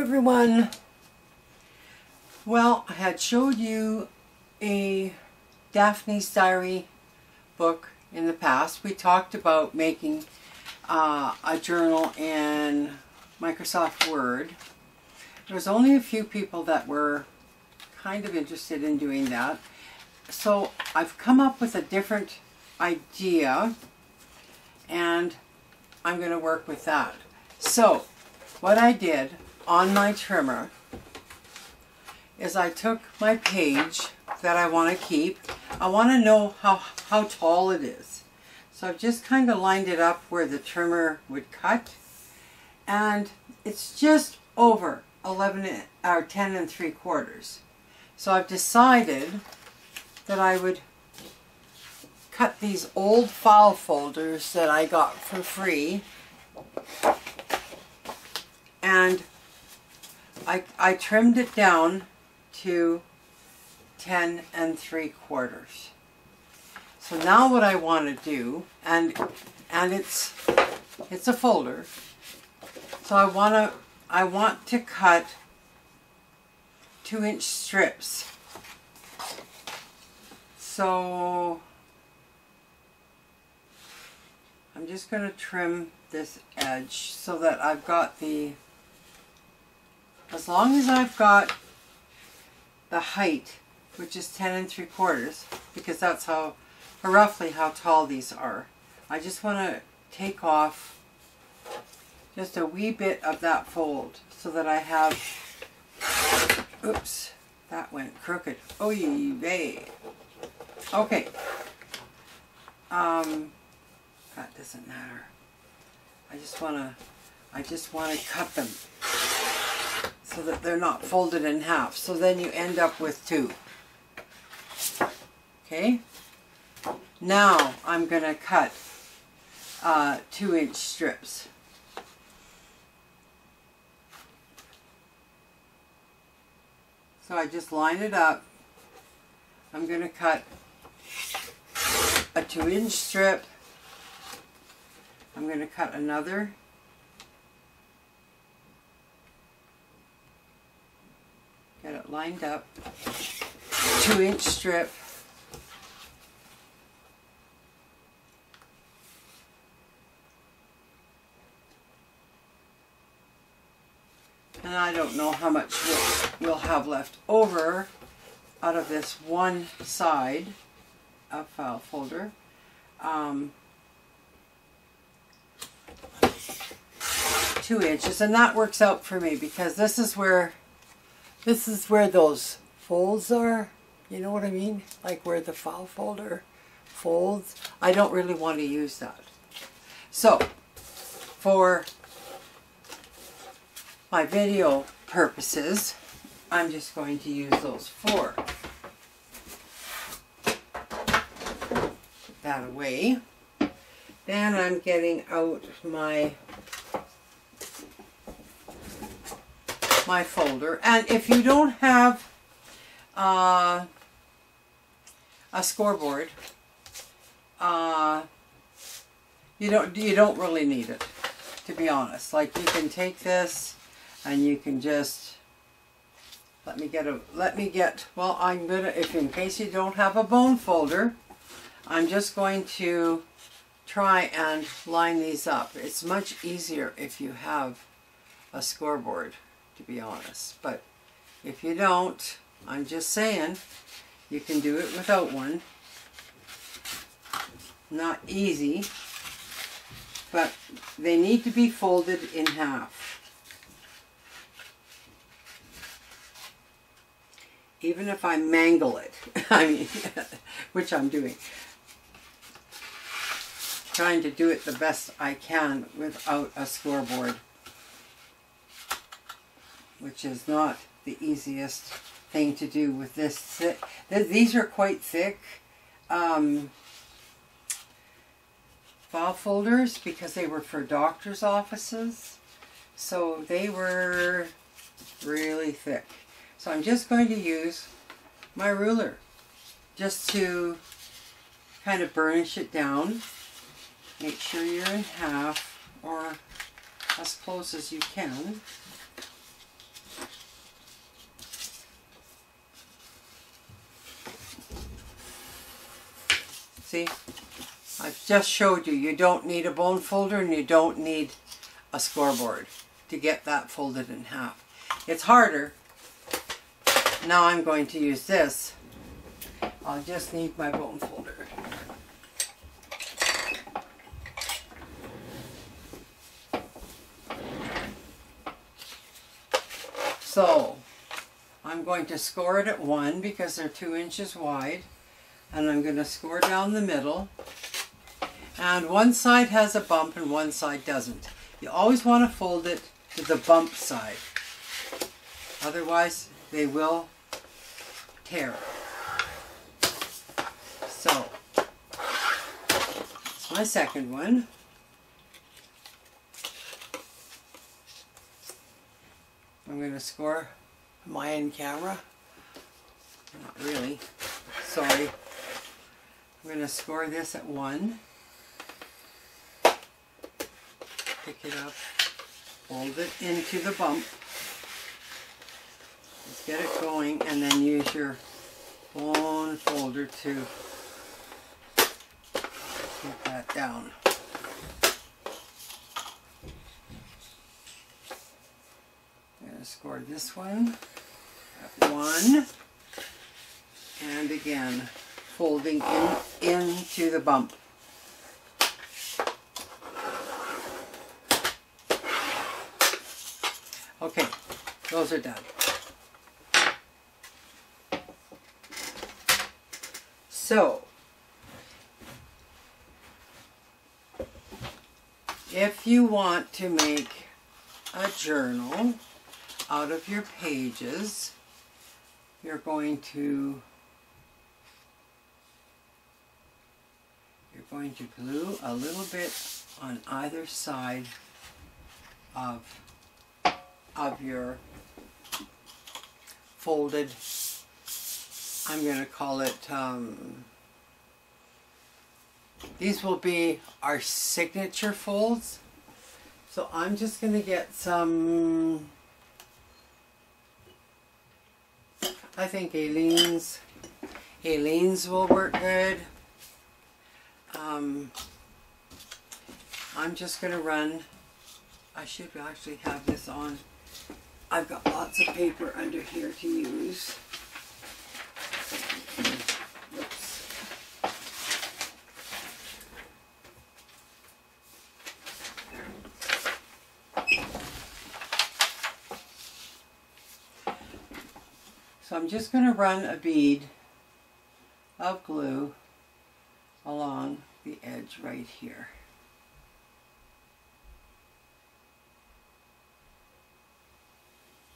everyone. Well, I had showed you a Daphne's Diary book in the past. We talked about making a journal in Microsoft Word. There was only a few people that were kind of interested in doing that. So I've come up with a different idea and I'm going to work with that. So what I did on my trimmer is I took my page that I want to keep. I want to know how tall it is. So I've just kind of lined it up where the trimmer would cut, and it's just over 10 3/4. So I've decided that I would cut these old file folders that I got for free, and I trimmed it down to 10 3/4. So now what I want to do, and it's a folder, so I want to cut 2-inch strips. So I'm just going to trim this edge so that I've got as long as I've got the height, which is 10 3/4, because that's roughly how tall these are. I just want to take off just a wee bit of that fold so that I have, oops, that went crooked. Oh, vey. Okay. That doesn't matter. I just want to cut them so that they're not folded in half. So then you end up with 2. Okay? Now I'm going to cut 2-inch strips. So I just line it up. I'm going to cut a 2-inch strip. I'm going to cut another. Get it lined up. 2-inch strip. And I don't know how much we'll have left over out of this one side of file folder. 2 inches, and that works out for me because this is where those folds are. You know what I mean? Like where the file folder folds. I don't really want to use that. So for my video purposes, I'm just going to use those 4. Put that away. Then I'm getting out my folder, and if you don't have a scoreboard, you don't really need it, to be honest. Like, you can take this and you can just well, I'm gonna, if in case you don't have a bone folder, I'm just going to try and line these up. It's much easier if you have a scoreboard, to be honest, but if you don't, I'm just saying, you can do it without one. Not easy, but they need to be folded in half. Even if I mangle it, I mean, which I'm doing. Trying to do it the best I can without a scoreboard, which is not the easiest thing to do with this. These are quite thick file folders because they were for doctor's offices. So they were really thick. So I'm just going to use my ruler just to kind of burnish it down. Make sure you're in half or as close as you can. See, I've just showed you, you don't need a bone folder and you don't need a scoreboard to get that folded in half. It's harder. Now I'm going to use this. I'll just need my bone folder. So I'm going to score it at 1 because they're 2 inches wide, and I'm going to score down the middle, and one side has a bump and one side doesn't. You always want to fold it to the bump side, otherwise they will tear. So it's my second one. I'm going to score my in camera. Not really. Sorry. I'm going to score this at 1. Pick it up. Fold it into the bump. Let's get it going, and then use your bone folder to get that down. I'm going to score this one at 1, and again folding into the bump. Okay, those are done. So, if you want to make a journal out of your pages, you're going to glue a little bit on either side of your folded, I'm going to call it, these will be our signature folds. So I'm just going to get some, I think Aleene's will work good. I'm just going to run, I should actually have this on. I've got lots of paper under here to use. Oops. So I'm just going to run a bead of glue along the edge right here.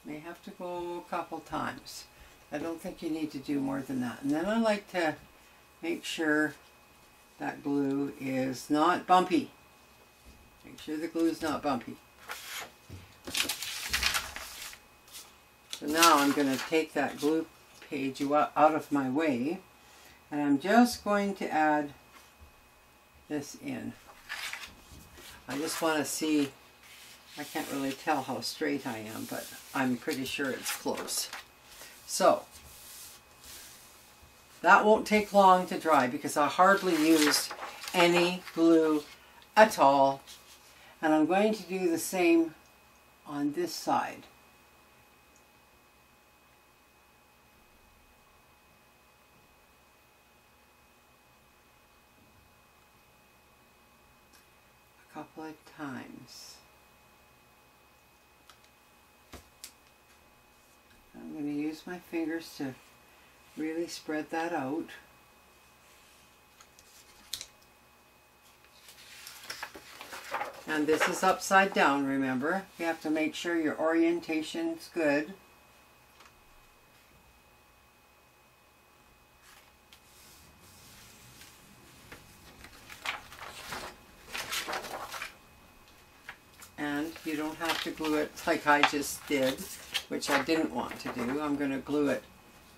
May have to go a couple times. I don't think you need to do more than that. And then I like to make sure that glue is not bumpy. Make sure the glue is not bumpy. So now I'm going to take that glue page out of my way, and I'm just going to add this in. I just want to see, I can't really tell how straight I am, but I'm pretty sure it's close. So, that won't take long to dry because I hardly used any glue at all. And I'm going to do the same on this side. A couple of times. I'm going to use my fingers to really spread that out. And this is upside down, remember. You have to make sure your orientation's good. And you don't have to glue it like I just did, which I didn't want to do. I'm going to glue it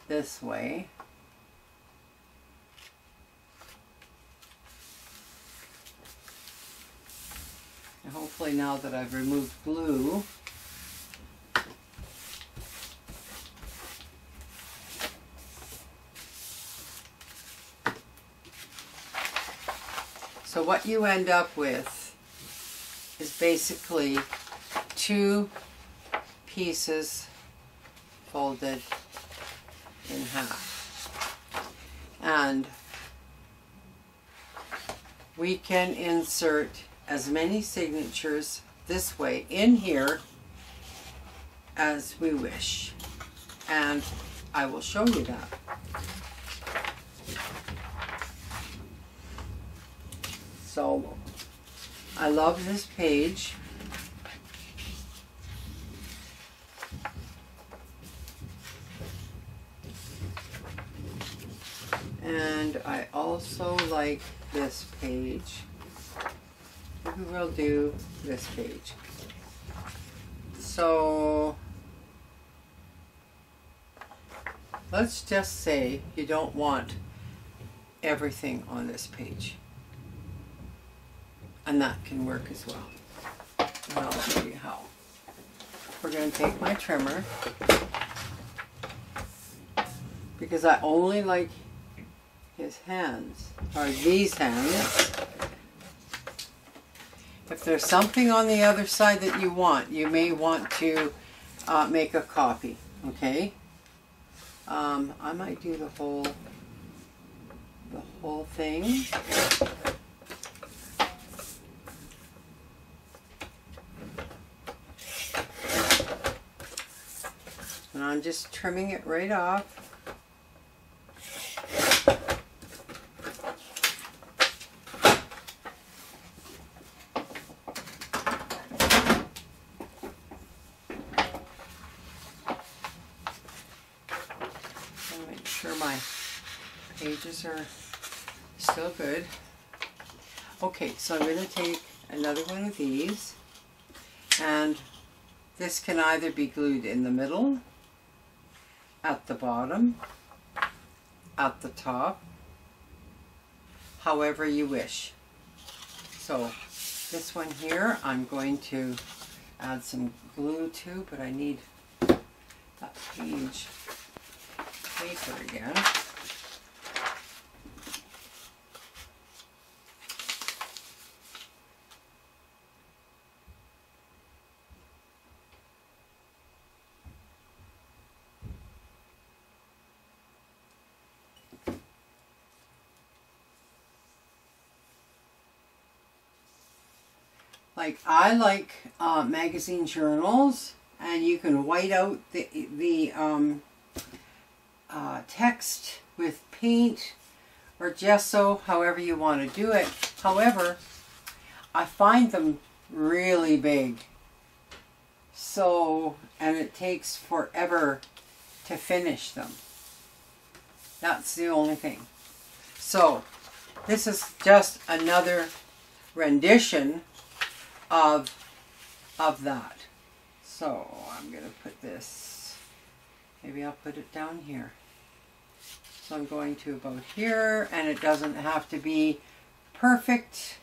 this way. And hopefully now that I've removed glue, So what you end up with is basically 2 pieces folded in half. And we can insert as many signatures this way in here as we wish. And I will show you that. So I love this page. And I also like this page. Maybe we'll do this page. So let's just say you don't want everything on this page. And that can work as well. And I'll show you how. We're going to take my trimmer, because I only like his hands, or these hands. If there's something on the other side that you want, you may want to make a copy, okay? I might do the whole thing. And I'm just trimming it right off. Make sure my pages are still good. Okay, so I'm going to take another one of these, and this can either be glued in the middle, at the bottom, at the top, however you wish. So this one here I'm going to add some glue to, but I need that page paper again. Like, I like magazine journals, and you can white out the text with paint or gesso, however you want to do it. However, I find them really big. So, and it takes forever to finish them. That's the only thing. So, this is just another rendition of that. So I'm going to put this, maybe I'll put it down here. So I'm going to about here, and it doesn't have to be perfect.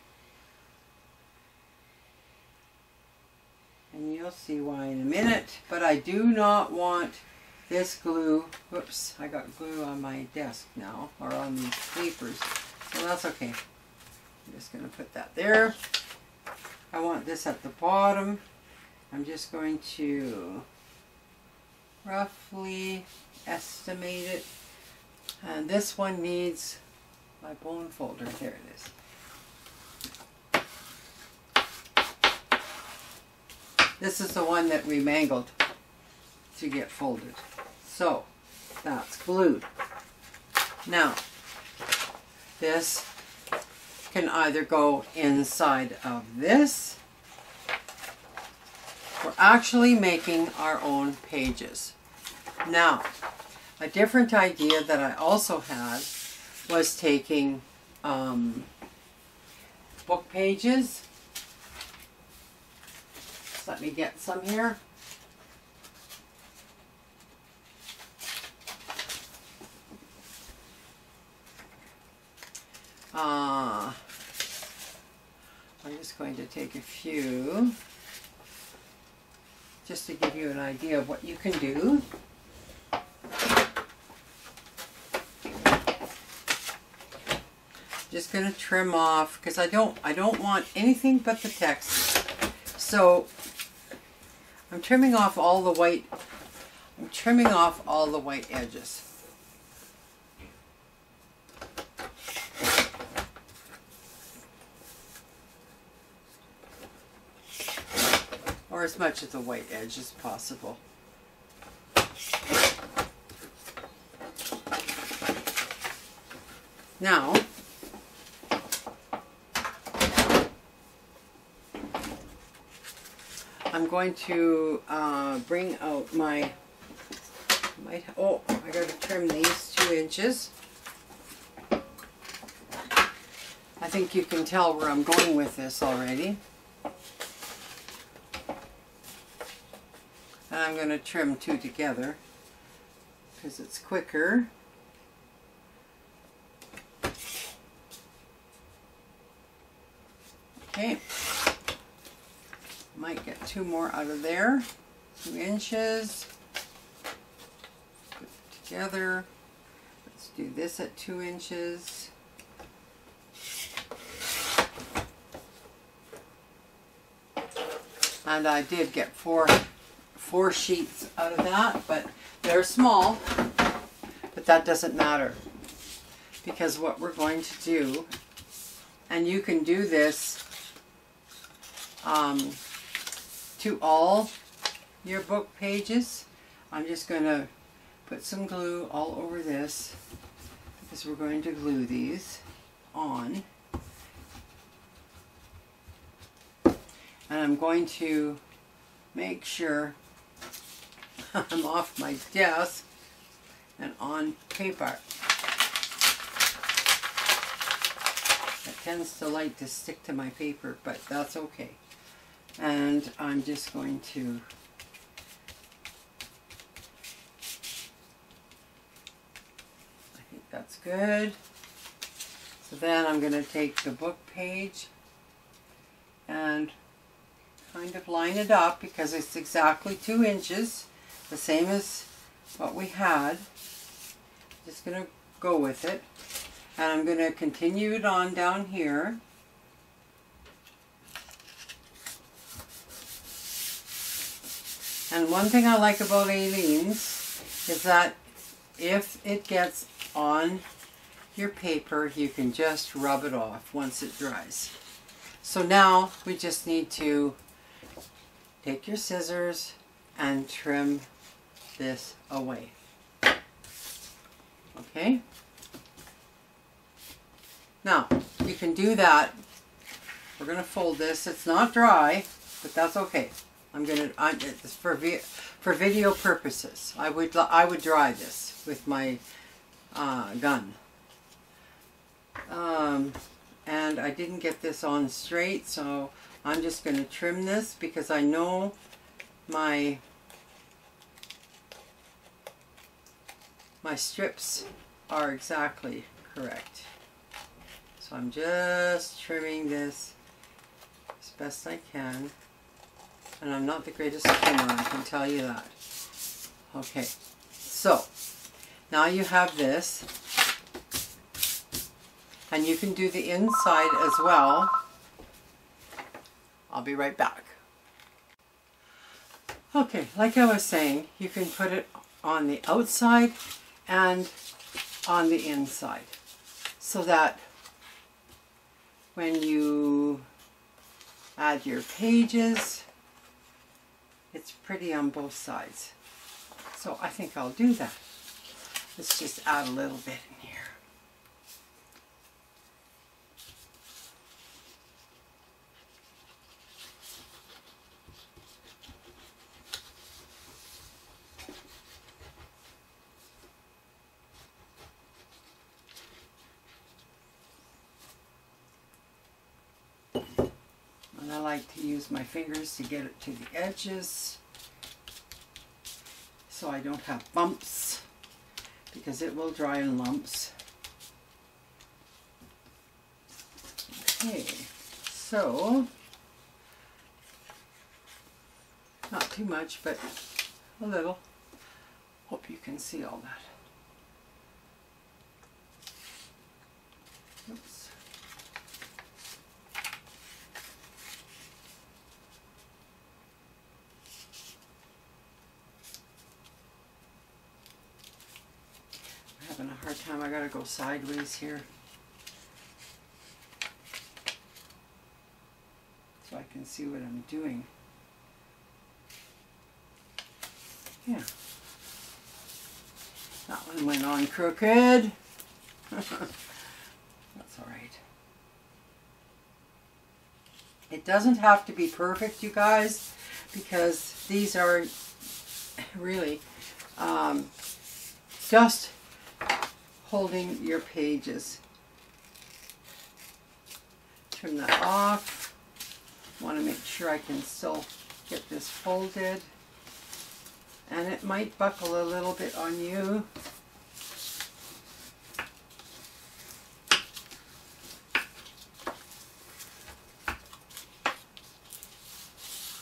And you'll see why in a minute. But I do not want this glue. Whoops, I got glue on my desk now, or on these papers. So that's okay. I'm just going to put that there. I want this at the bottom. I'm just going to roughly estimate it. And this one needs my bone folder. There it is. This is the one that we mangled to get folded. So that's glued. Now, this can either go inside of this. We're actually making our own pages. Now, a different idea that I also had was taking book pages. Just let me get some here. I'm just going to take a few just to give you an idea of what you can do. just going to trim off because I don't want anything but the text. So I'm trimming off all the white. I'm trimming off all the white edges. Or as much of the white edge as possible. Now, I'm going to bring out my, oh, I got to trim these 2 inches. I think you can tell where I'm going with this already. And I'm going to trim 2 together because it's quicker. Okay, might get 2 more out of there, 2 inches, put it together. Let's do this at 2 inches. And I did get four sheets out of that, but they're small, but that doesn't matter because what we're going to do, and you can do this to all your book pages. I'm just going to put some glue all over this because we're going to glue these on. And I'm going to make sure I'm off my desk and on paper. It tends to like to stick to my paper, but that's okay. And I'm just going to I think that's good. So then I'm going to take the book page and kind of line it up because it's exactly 2 inches, the same as what we had. Just going to go with it. And I'm going to continue it on down here. And one thing I like about Aileen's is that if it gets on your paper, you can just rub it off once it dries. So now we just need to take your scissors and trim this away. Okay? Now, you can do that. We're going to fold this. It's not dry, but that's okay. It's for video purposes. I would dry this with my gun. And I didn't get this on straight, so I'm just going to trim this because I know my strips are exactly correct. So I'm just trimming this as best I can. And I'm not the greatest trimmer, I can tell you that. Okay, so now you have this. And you can do the inside as well. I'll be right back. Okay, like I was saying, you can put it on the outside and on the inside, so that when you add your pages, it's pretty on both sides. So I think I'll do that. Let's just add a little bit in here. I like to use my fingers to get it to the edges so I don't have bumps, because it will dry in lumps. Okay, so not too much, but a little. Hope you can see all that. Oops. having a hard time. I gotta go sideways here so I can see what I'm doing. Yeah. That one went on crooked. That's all right. It doesn't have to be perfect, you guys, because these are really just holding your pages. Turn that off. Want to make sure I can still get this folded. And it might buckle a little bit on you.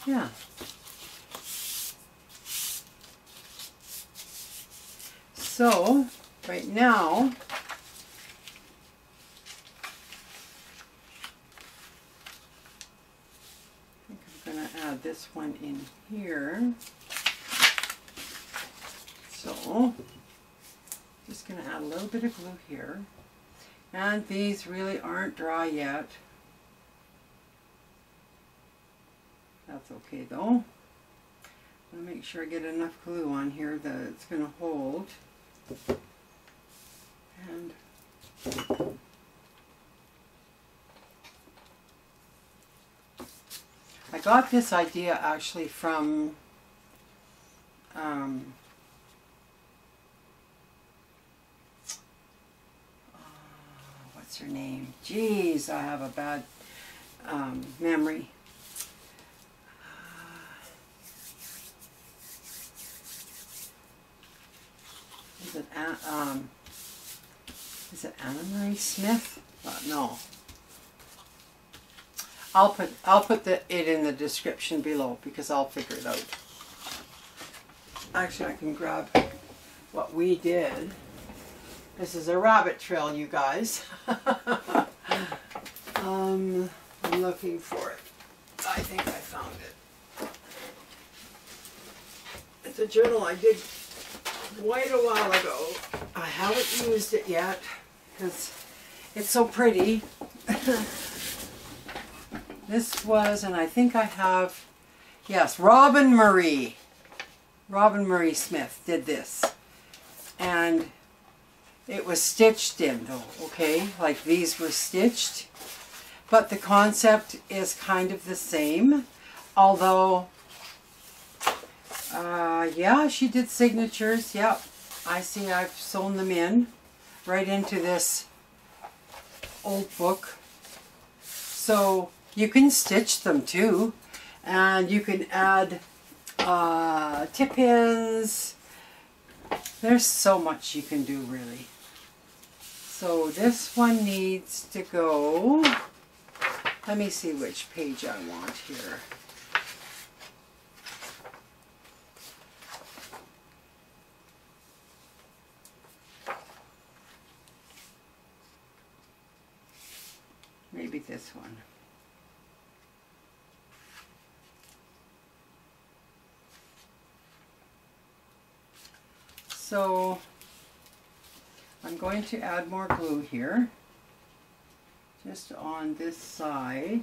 Yeah. So, right now, I think I'm going to add this one in here. So, just going to add a little bit of glue here. And these really aren't dry yet. That's okay though. I'll make sure I get enough glue on here that it's going to hold. And I got this idea actually from what's her name? Jeez, I have a bad memory. Is it Anna Marie Smith? No. I'll put it in the description below because I'll figure it out. Actually, I can grab what we did. This is a rabbit trail, you guys. I'm looking for it. I think I found it. It's a journal I did quite a while ago. I haven't used it yet because it's so pretty. This was, and I think I have, yes, Robin Marie Smith did this. And it was stitched in though, okay? Like these were stitched. But the concept is kind of the same. Although, yeah, she did signatures. Yep, I see I've sewn them in right into this old book. So you can stitch them too. And you can add tip ins. There's so much you can do really. So this one needs to go, let me see which page I want here. Maybe this one. So I'm going to add more glue here, just on this side.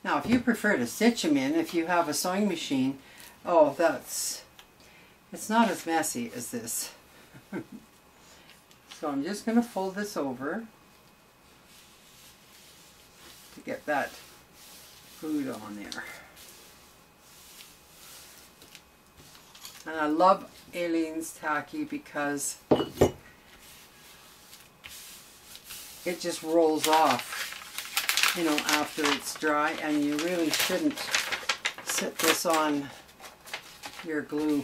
Now, if you prefer to stitch them in, if you have a sewing machine, oh, it's not as messy as this. So I'm just going to fold this over to get that glued on there. And I love Aleene's tacky because it just rolls off, you know, after it's dry, and you really shouldn't sit this on your glue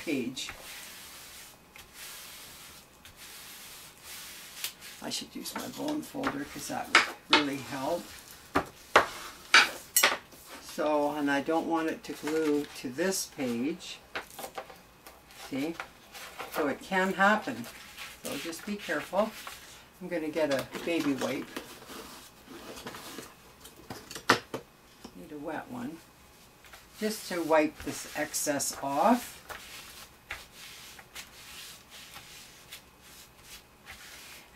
page. I should use my bone folder because that would really help. So, and I don't want it to glue to this page. See? So it can happen. So just be careful. I'm going to get a baby wipe. Need a wet one. Just to wipe this excess off.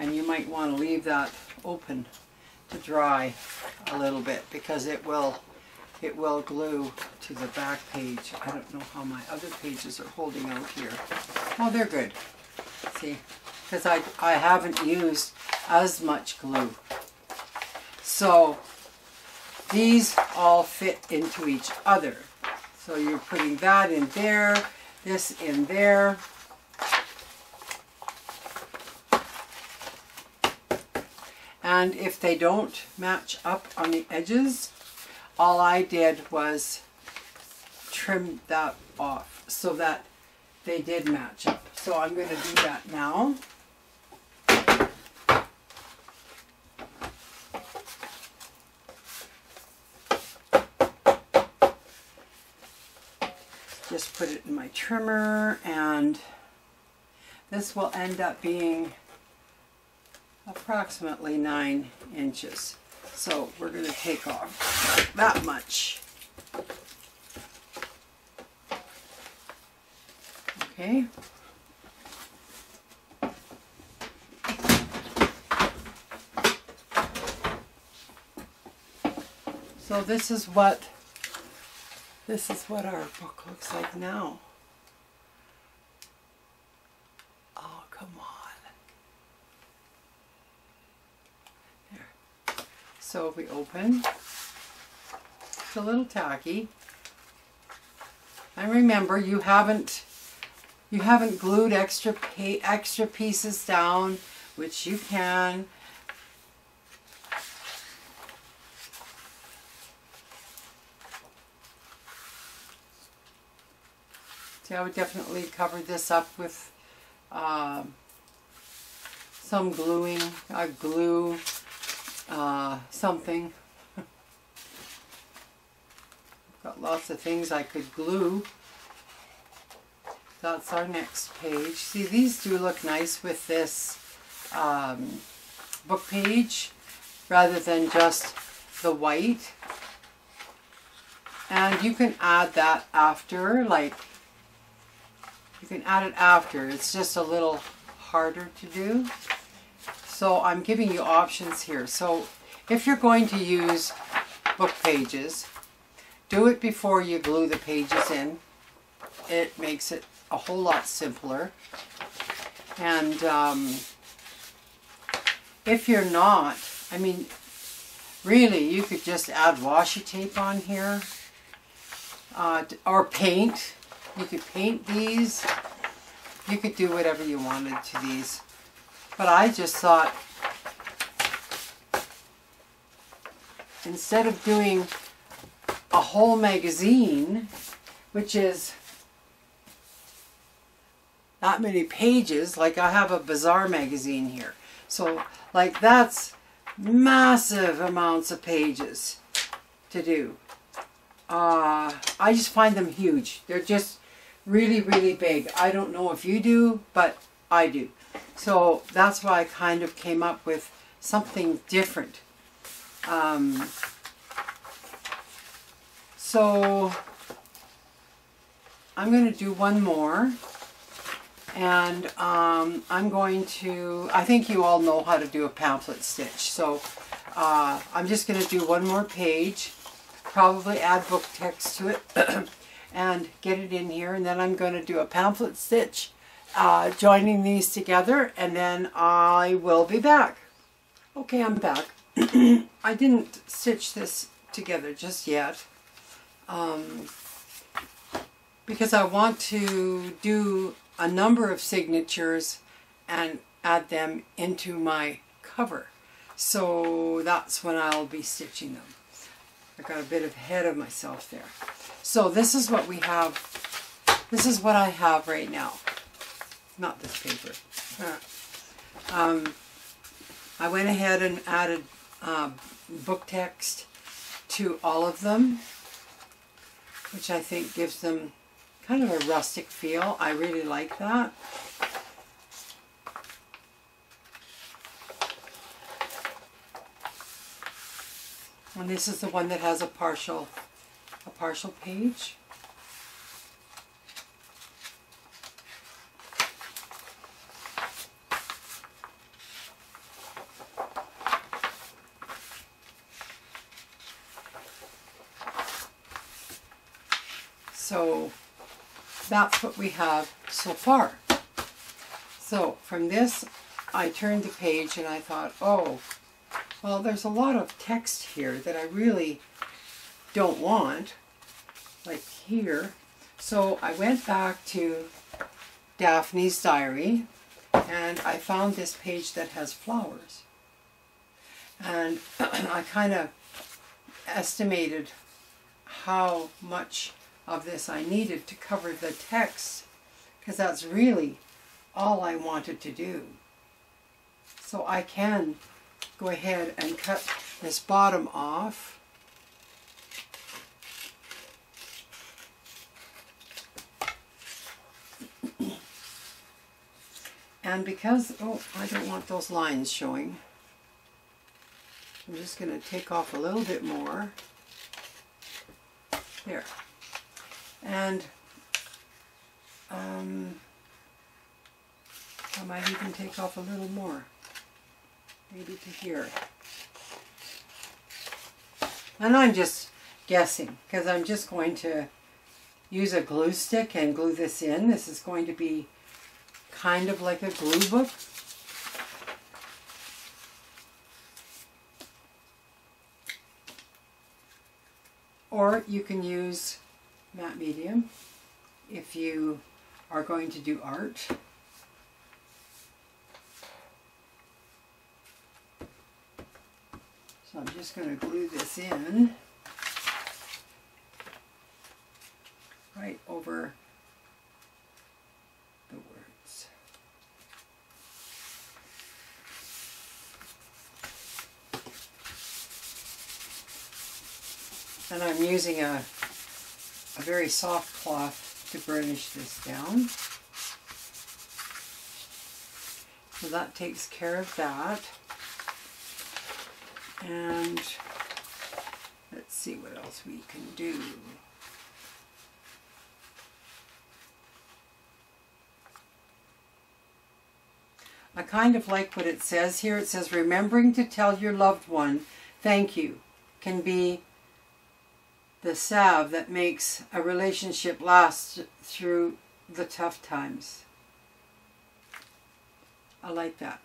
And you might want to leave that open to dry a little bit because it will glue to the back page. I don't know how my other pages are holding out here. Oh, they're good. See, because I haven't used as much glue. So these all fit into each other. So you're putting that in there, this in there. And if they don't match up on the edges, all I did was trim that off so that they did match up. So I'm going to do that now. Just put it in my trimmer, and this will end up being approximately 9 inches. So we're going to take off that much. Okay. So this is what our book looks like now. Oh, come on. There. So if we open, it's a little tacky. And remember, you haven't glued extra pieces down, which you can. See, I would definitely cover this up with some glue, something. Got lots of things I could glue. That's our next page. See, these do look nice with this book page rather than just the white. And you can add that after, like, you can add it after. It's just a little harder to do. So I'm giving you options here. So if you're going to use book pages, do it before you glue the pages in. It makes it a whole lot simpler. And if you're not, I mean, really, you could just add washi tape on here or paint. You could paint these. You could do whatever you wanted to these. But I just thought, instead of doing a whole magazine, which is that many pages, like I have a Bazaar magazine here. So, like, that's massive amounts of pages to do. I just find them huge. They're just really, really big. I don't know if you do, but I do. So that's why I kind of came up with something different. So I'm going to do one more. And I'm going to, I think you all know how to do a pamphlet stitch. So I'm just going to do one more page, probably add book text to it, and get it in here. And then I'm going to do a pamphlet stitch, joining these together, and then I will be back. Okay, I'm back. I didn't stitch this together just yet, because I want to do a number of signatures and add them into my cover. So that's when I'll be stitching them. I got a bit ahead of myself there. So this is what we have. This is what I have right now. Not this paper. I went ahead and added book text to all of them, which I think gives them kind of a rustic feel. I really like that. And this is the one that has a partial page. So that's what we have so far. So from this, I turned the page and I thought, oh, well, there's a lot of text here that I really don't want, like here. So I went back to Daphne's diary and I found this page that has flowers. And I kind of estimated how much of this I needed to cover the text, because that's really all I wanted to do. So I can go ahead and cut this bottom off. And because, oh, I don't want those lines showing, I'm just going to take off a little bit more. There. And I might even take off a little more. Maybe to here. And I'm just guessing, because I'm just going to use a glue stick and glue this in. This is going to be kind of like a glue book. Or you can use matte medium if you are going to do art. So I'm just going to glue this in right over the words. And I'm using a very soft cloth to burnish this down. So that takes care of that. And let's see what else we can do. I kind of like what it says here. It says, remembering to tell your loved one thank you can be the salve that makes a relationship last through the tough times. I like that.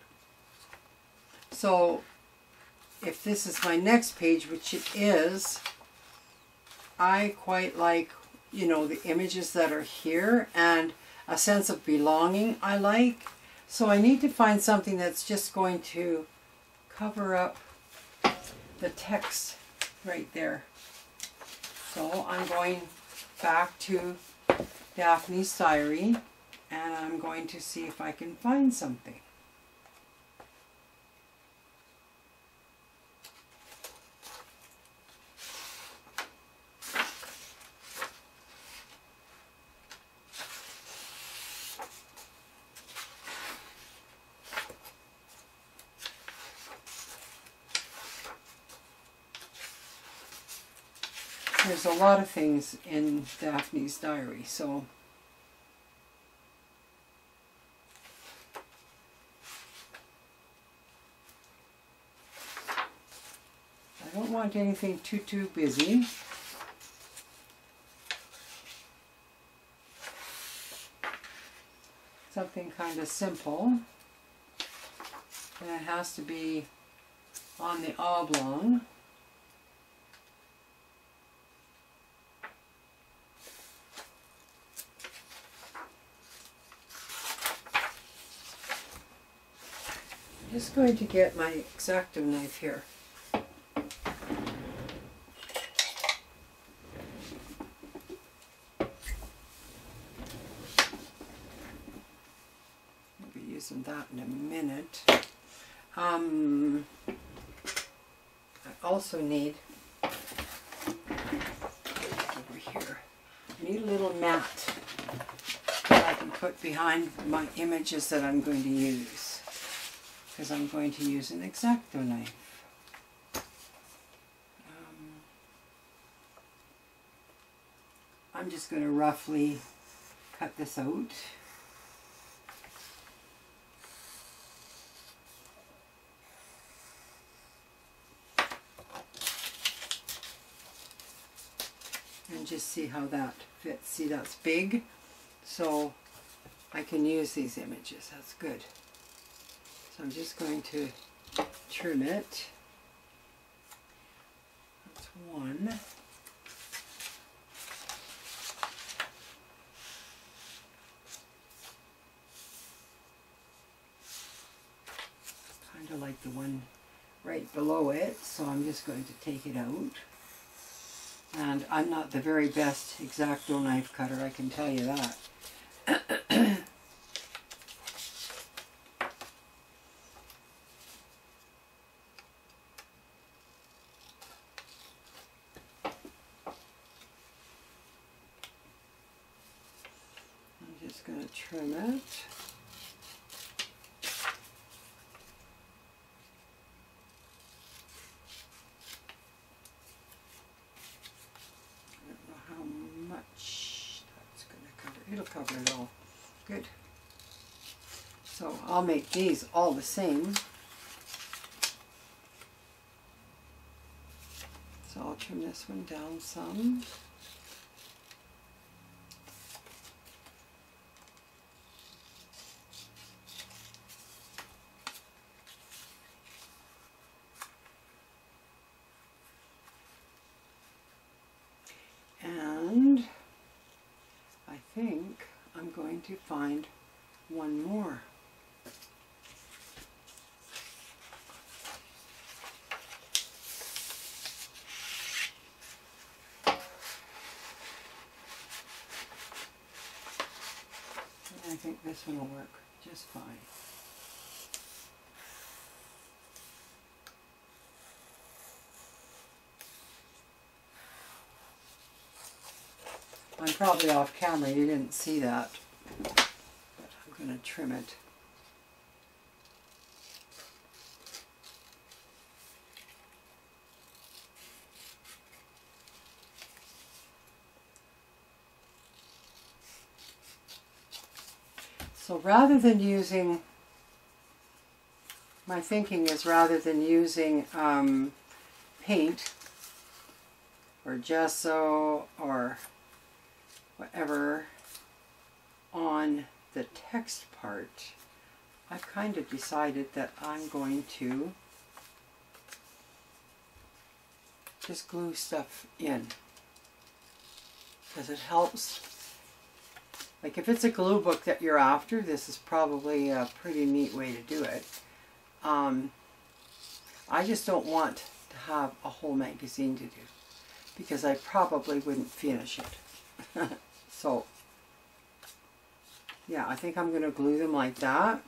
So if this is my next page, which it is, I quite like, you know, the images that are here and a sense of belonging I like. So I need to find something that's just going to cover up the text right there. So I'm going back to Daphne's diary and I'm going to see if I can find something. There's a lot of things in Daphne's diary, so I don't want anything too busy. Something kind of simple, and it has to be on the oblong. I'm just going to get my X-Acto knife here. I'll be using that in a minute. I also need, over here, I need a little mat that I can put behind my images that I'm going to use. Because I'm going to use an X-Acto knife. I'm just going to roughly cut this out. And just see how that fits. See, that's big, so I can use these images. That's good. So I'm just going to trim it. That's one. Kind of like the one right below it, so I'm just going to take it out. And I'm not the very best X-Acto knife cutter, I can tell you that. I'm just going to trim it. It'll cover it all. Good. So I'll make these all the same. So I'll trim this one down some. And I think I'm going to find one more. I think this one will work just fine. I'm probably off camera, you didn't see that, but I'm going to trim it. So rather than using, my thinking is rather than using paint or gesso or whatever on the text part, I've kind of decided that I'm going to just glue stuff in, because it helps. Like if it's a glue book that you're after, this is probably a pretty neat way to do it. I just don't want to have a whole magazine to do, because I probably wouldn't finish it. So, yeah, I think I'm going to glue them like that.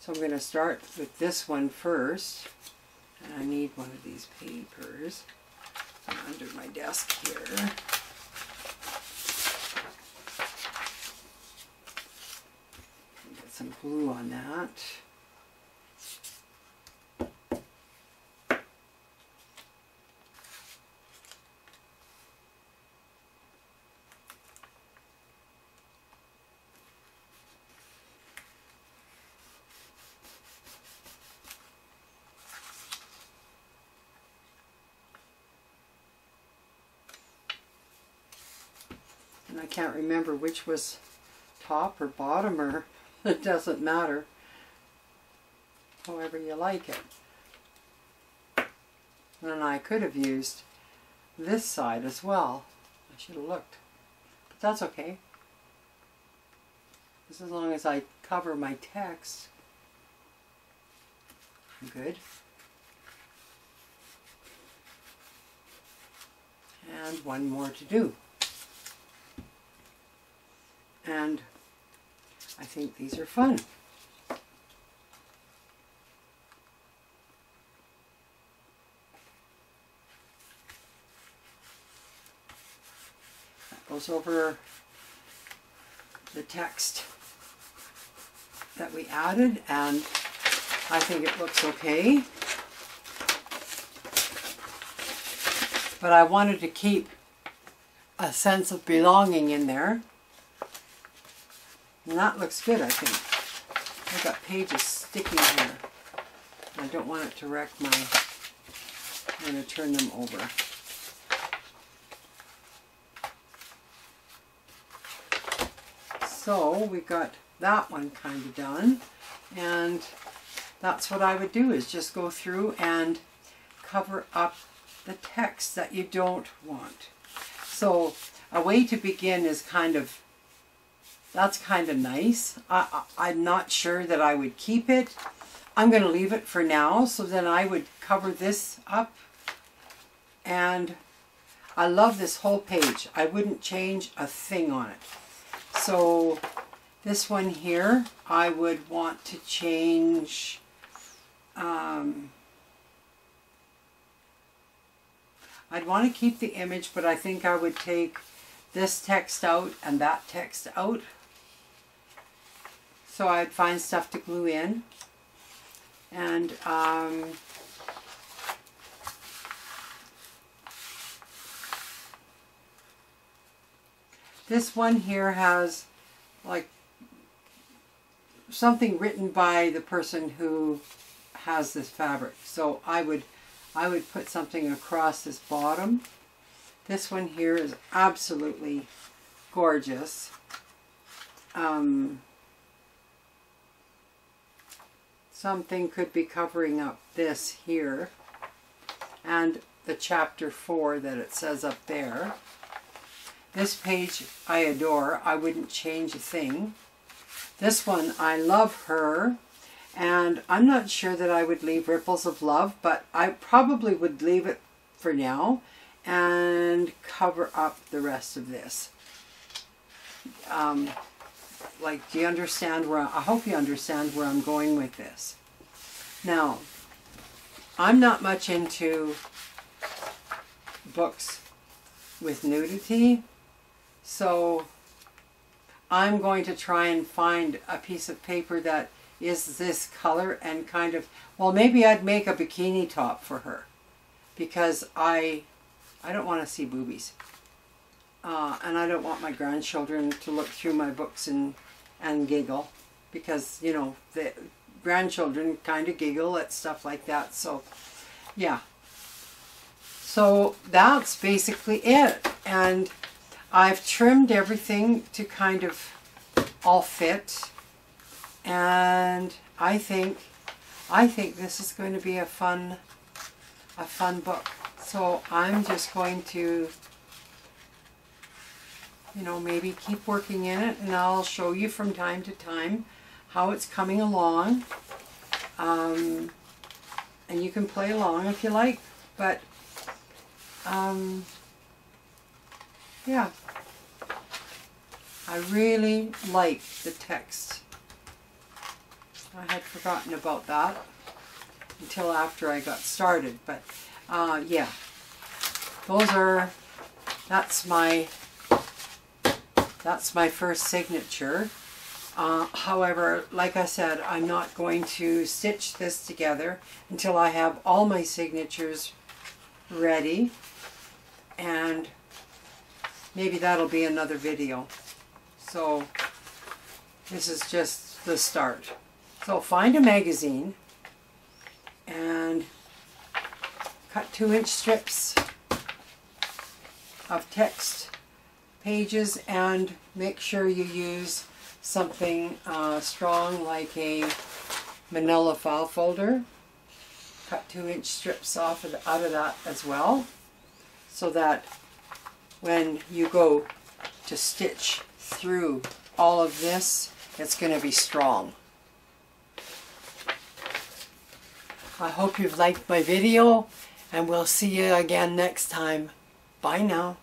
So I'm going to start with this one first. And I need one of these papers under my desk here. Get some glue on that. And I can't remember which was top or bottom, or it doesn't matter. However you like it. And I could have used this side as well. I should have looked. But that's okay. Just as long as I cover my text, I'm good. And one more to do. And I think these are fun. That goes over the text that we added, and I think it looks okay. But I wanted to keep a sense of belonging in there. And that looks good, I think. I've got pages sticking here. I don't want it to wreck my... I'm going to turn them over. So we got that one kind of done, and that's what I would do, is just go through and cover up the text that you don't want. So a way to begin is that's kind of nice. I'm not sure that I would keep it. I'm going to leave it for now, so then I would cover this up. And I love this whole page. I wouldn't change a thing on it. So this one here, I would want to change, I'd want to keep the image, but I think I would take this text out and that text out. So I'd find stuff to glue in. And this one here has like something written by the person who has this fabric. So I would put something across this bottom. This one here is absolutely gorgeous. Something could be covering up this here and the chapter 4 that it says up there. This page I adore. I wouldn't change a thing. This one, I love her, and I'm not sure that I would leave Ripples of Love, but I probably would leave it for now and cover up the rest of this. Like, do you understand where I hope you understand where I'm going with this. Now, I'm not much into books with nudity, so I'm going to try and find a piece of paper that is this color and kind of, well, maybe I'd make a bikini top for her, because I don't want to see boobies. And I don't want my grandchildren to look through my books and giggle, because, you know, the grandchildren kind of giggle at stuff like that. So, yeah. So that's basically it. And I've trimmed everything to kind of all fit. And I think this is going to be a fun book. So I'm just going to, you know, maybe keep working in it, and I'll show you from time to time how it's coming along. And you can play along if you like, but yeah, I really like the text. I had forgotten about that until after I got started, but yeah, that's my first signature. However, like I said, I'm not going to stitch this together until I have all my signatures ready, and maybe that'll be another video. So this is just the start. So find a magazine and cut 2-inch strips of text pages, and make sure you use something strong like a manila file folder. Cut 2-inch strips off out of that as well, so that when you go to stitch through all of this, it's going to be strong. I hope you've liked my video, and we'll see you again next time. Bye now.